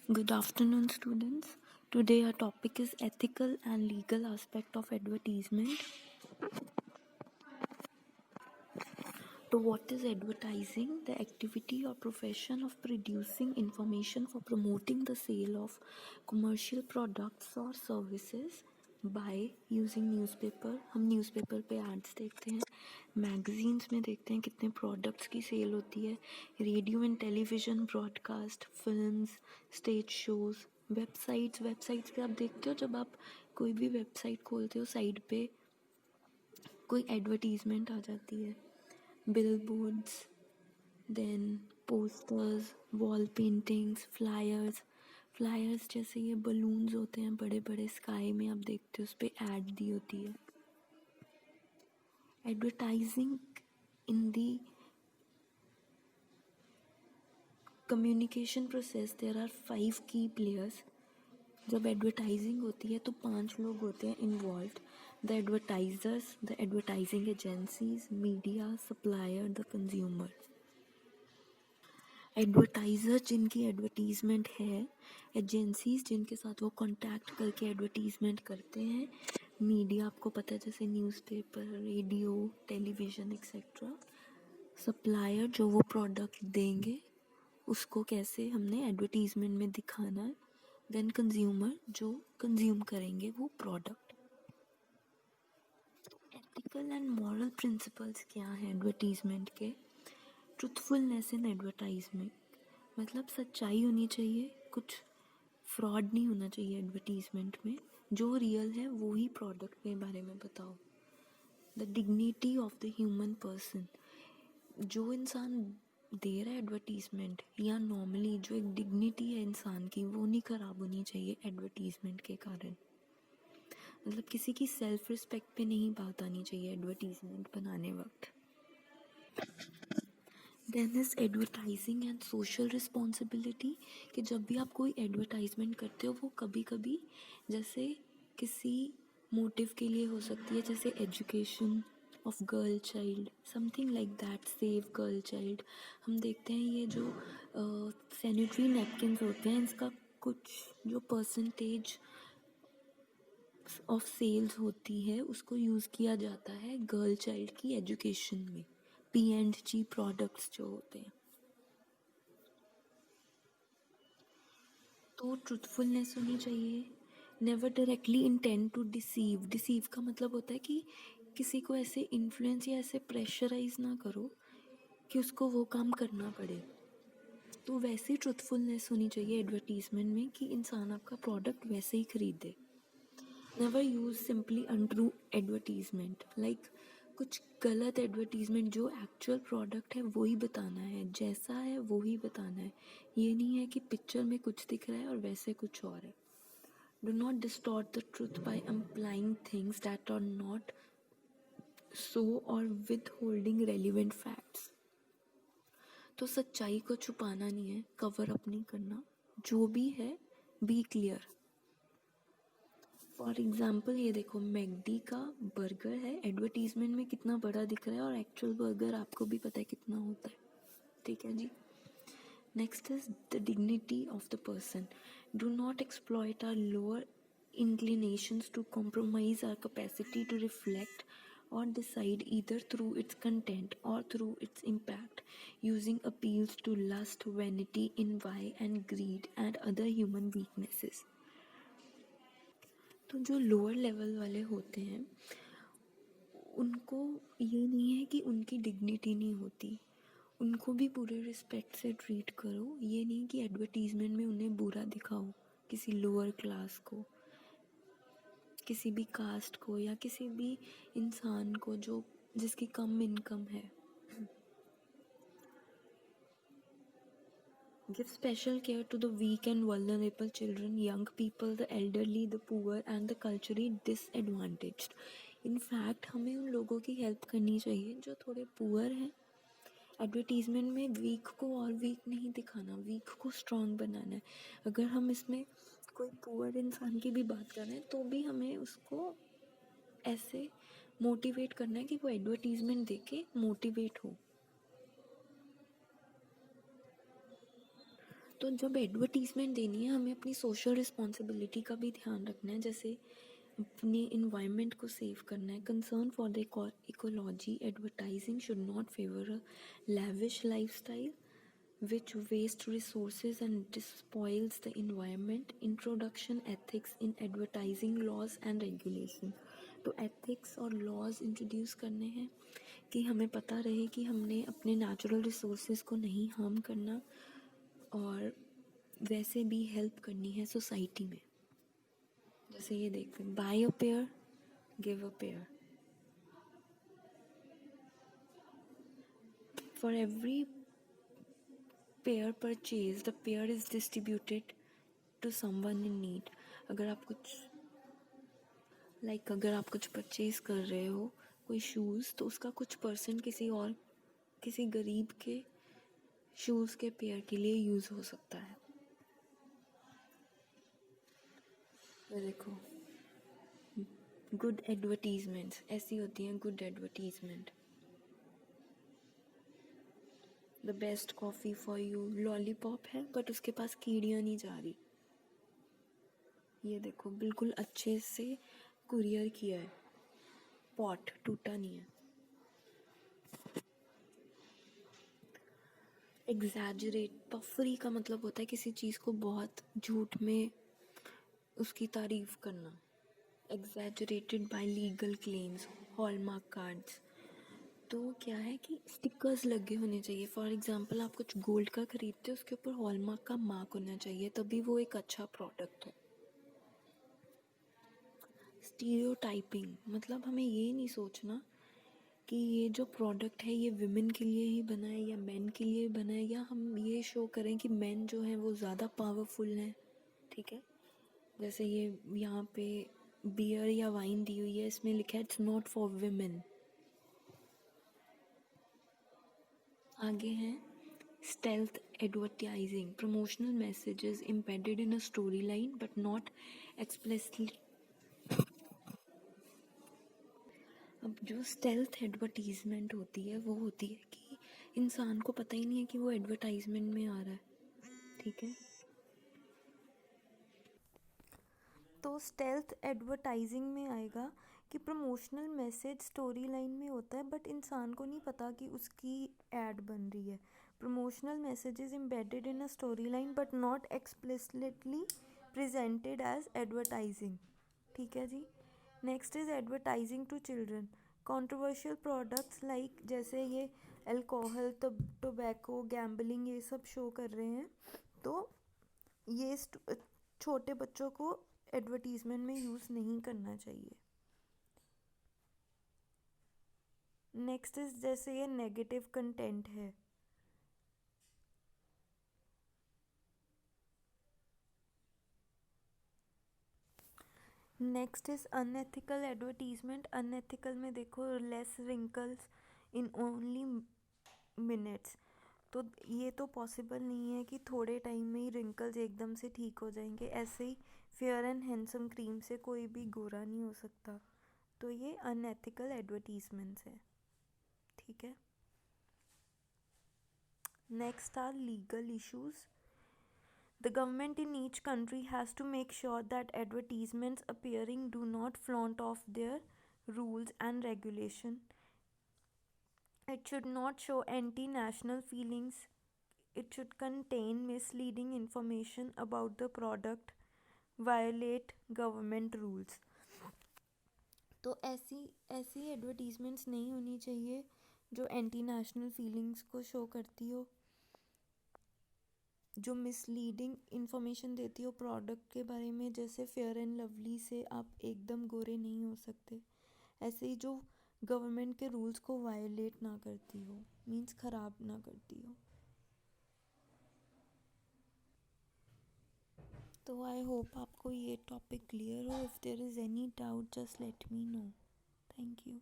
Good afternoon, students. Today our topic is ethical and legal aspect of advertisement. So what is advertising? The activity or profession of producing information for promoting the sale of commercial products or services by using newspaper. हम newspaper पे ads देखते हैं, magazines में देखते हैं कितने products की cell होती है, radio and television broadcast, films, stage shows, websites पे आप देखते हो जब आप कोई भी वेबसाइट खोलते हो साइड पे कोई एडवर्टीज़मेंट आ जाती है, billboards, then posters, wall paintings, flyers जैसे ये बलून्स होते हैं बड़े बड़े स्काई में आप देखते हो उस पर एड दी होती है. Advertising in the communication process there are 5 key players. जब एडवर्टाइजिंग होती है तो 5 लोग होते हैं involve. The advertisers, the advertising agencies, media, supplier, the consumer. Advertiser जिनकी एडवर्टीज़मेंट है, एजेंसीज जिनके साथ वो कॉन्टैक्ट करके एडवर्टीज़मेंट करते हैं, मीडिया आपको पता है जैसे newspaper, radio, television etcetera, supplier जो वो प्रोडक्ट देंगे उसको कैसे हमने एडवर्टीज़मेंट में दिखाना है, देन कंज्यूमर जो कंज्यूम करेंगे वो product. Ethical and moral principles क्या हैं एडवर्टीज़मेंट के? ट्रुथफुलनेस इन एडवर्टाइजमेंट, मतलब सच्चाई होनी चाहिए, कुछ फ्रॉड नहीं होना चाहिए एडवर्टीज़मेंट में, जो रियल है वो ही प्रोडक्ट के बारे में बताओ. The dignity of the human person, जो इंसान दे रहा है एडवर्टीज़मेंट या नॉर्मली जो एक डिग्निटी है इंसान की वो नहीं ख़राब होनी चाहिए एडवर्टीज़मेंट के कारण. मतलब किसी की सेल्फ रिस्पेक्ट पे नहीं बात आनी चाहिए एडवर्टीज़मेंट बनाने वक्त. Then is advertising and social responsibility, कि जब भी आप कोई एडवर्टाइजमेंट करते हो वो कभी कभी जैसे किसी मोटिव के लिए हो सकती है, जैसे education of girl child, something like that, save girl child. हम देखते हैं ये जो सैनिटरी नैपकिन्स होते हैं इसका कुछ जो परसेंटेज ऑफ सेल्स होती है उसको यूज़ किया जाता है गर्ल चाइल्ड की एजुकेशन में, P&G प्रोडक्ट्स जो होते हैं. तो ट्रुथफुलनेस होनी चाहिए. Never directly intend to deceive का मतलब होता है कि किसी को ऐसे इन्फ्लुएंस या ऐसे प्रेशराइज ना करो कि उसको वो काम करना पड़े. तो वैसे ट्रुथफुलनेस होनी चाहिए एडवर्टीज़मेंट में कि इंसान आपका प्रोडक्ट वैसे ही खरीदे. Never use simply untrue advertisement, like कुछ गलत एडवर्टीज़मेंट, जो एक्चुअल प्रोडक्ट है वही बताना है, जैसा है वो ही बताना है. ये नहीं है कि पिक्चर में कुछ दिख रहा है और वैसे कुछ और है. Do not distort the truth by amplifying things that are not so और विद होल्डिंग रेलिवेंट फैक्ट्स. तो सच्चाई को छुपाना नहीं है, कवर अप नहीं करना, जो भी है बी क्लियर. फॉर एग्ज़ाम्पल ये देखो, मैकडी का बर्गर है, एडवर्टीज़मेंट में कितना बड़ा दिख रहा है और एक्चुअल बर्गर आपको भी पता है कितना होता है. ठीक है जी. Next is the dignity of the person. Do not exploit or lower inclinations to compromise our capacity to reflect or decide either through its content or through its impact, using appeals to lust, vanity, envy, and greed and other human weaknesses. तो जो lower level वाले होते हैं उनको ये नहीं है कि उनकी डिग्निटी नहीं होती, उनको भी पूरे रिस्पेक्ट से ट्रीट करो. ये नहीं कि एडवर्टीज़मेंट में उन्हें बुरा दिखाओ, किसी लोअर क्लास को, किसी भी कास्ट को या किसी भी इंसान को जो जिसकी कम इनकम है. Give special care to the weak and vulnerable children, young people, the elderly, the poor and the culturally disadvantaged. In fact हमें उन लोगों की हेल्प करनी चाहिए जो थोड़े पुअर हैं. एडवर्टीज़मेंट में वीक को और वीक नहीं दिखाना, वीक को स्ट्रॉन्ग बनाना है. अगर हम इसमें कोई पुअर इंसान की भी बात कर रहे हैं तो भी हमें उसको ऐसे मोटिवेट करना है कि वो एडवर्टीज़मेंट देख के मोटिवेट हो. तो जब एडवर्टीज़मेंट देनी है हमें अपनी सोशल रिस्पॉन्सिबिलिटी का भी ध्यान रखना है, जैसे अपने इन्वायरमेंट को सेव करना है, concern for the ecology, advertising should not favour a lavish lifestyle which waste resources and despoils the environment. Introduction ethics in advertising laws and regulation. तो ethics और laws introduce करने हैं कि हमें पता रहे कि हमने अपने natural resources को नहीं harm करना और वैसे भी help करनी है society में. जैसे ये देखते हैं, buy a pair, give a pair. For every pair purchase, the pair is distributed to someone in need. अगर आप कुछ परचेज कर रहे हो, कोई शूज़, तो उसका कुछ परसेंट किसी गरीब के शूज़ के पेयर के लिए यूज़ हो सकता है. ये देखो, गुड एडवर्टीजमेंट्स ऐसी होती हैं. Good advertisement, the best coffee for you, lollipop है बट उसके पास कीड़ियाँ नहीं जा रही. ये देखो, बिल्कुल अच्छे से कुरियर किया है, पॉट टूटा नहीं है. एग्जैजरेट, पफरी का मतलब होता है किसी चीज़ को बहुत झूठ में उसकी तारीफ करना. Exaggerated bye legal claims, hallmark cards. तो क्या है कि स्टिकर्स लगे होने चाहिए. फॉर एग्जांपल आप कुछ गोल्ड का खरीदते हो, उसके ऊपर हॉलमार्क का मार्क होना चाहिए, तभी वो एक अच्छा प्रोडक्ट है. स्टीरियोटाइपिंग, मतलब हमें ये नहीं सोचना कि ये जो प्रोडक्ट है ये विमेन के लिए ही बना है या मेन के लिए बना है, या हम ये शो करें कि मेन जो हैं वो ज़्यादा पावरफुल हैं. ठीक है, जैसे ये यहाँ पे बियर या वाइन दी हुई है, इसमें लिखा है इट्स नॉट फॉर विमेन. आगे हैं stealth advertising, promotional messages embedded in a storyline but not explicitly. अब जो स्टेल्थ एडवर्टीजमेंट होती है वो होती है कि इंसान को पता ही नहीं है कि वो एडवर्टाइजमेंट में आ रहा है. ठीक है, तो स्टेल्थ एडवर्टाइजिंग में आएगा कि प्रमोशनल मैसेज स्टोरी लाइन में होता है बट इंसान को नहीं पता कि उसकी एड बन रही है. Promotional messages embedded in a story line but not explicitly presented as advertising. ठीक है जी. Next is advertising to children. Controversial products like जैसे ये अल्कोहल, टोबैको, गैम्बलिंग, ये सब शो कर रहे हैं, तो ये छोटे बच्चों को एडवर्टीजमेंट में यूज़ नहीं करना चाहिए. नेक्स्ट इज जैसे ये नेगेटिव कंटेंट है. Next is unethical advertisement. Unethical में देखो, less wrinkles in only minutes. तो ये तो पॉसिबल नहीं है कि थोड़े टाइम में ही रिंकल्स एकदम से ठीक हो जाएंगे. ऐसे ही फेयर एंड हैंडसम क्रीम से कोई भी गोरा नहीं हो सकता. तो ये अनएथिकल एडवर्टीजमेंट्स है. ठीक है. Next are legal issues. The government in each country has to make sure that advertisements appearing do not flaunt off their rules and regulation. It should not show anti-national feelings. It should contain misleading information about the product, violate government rules. तो ऐसी advertisements नहीं होनी चाहिए जो anti national feelings को show करती हो, जो मिसलीडिंग इन्फॉर्मेशन देती हो प्रोडक्ट के बारे में. जैसे फेयर एंड लवली से आप एकदम गोरे नहीं हो सकते. ऐसे ही जो गवर्नमेंट के रूल्स को वायलेट ना करती हो, मीन्स ख़राब ना करती हो. तो आई होप आपको ये टॉपिक क्लियर हो. If there is any doubt just let me know. Thank you.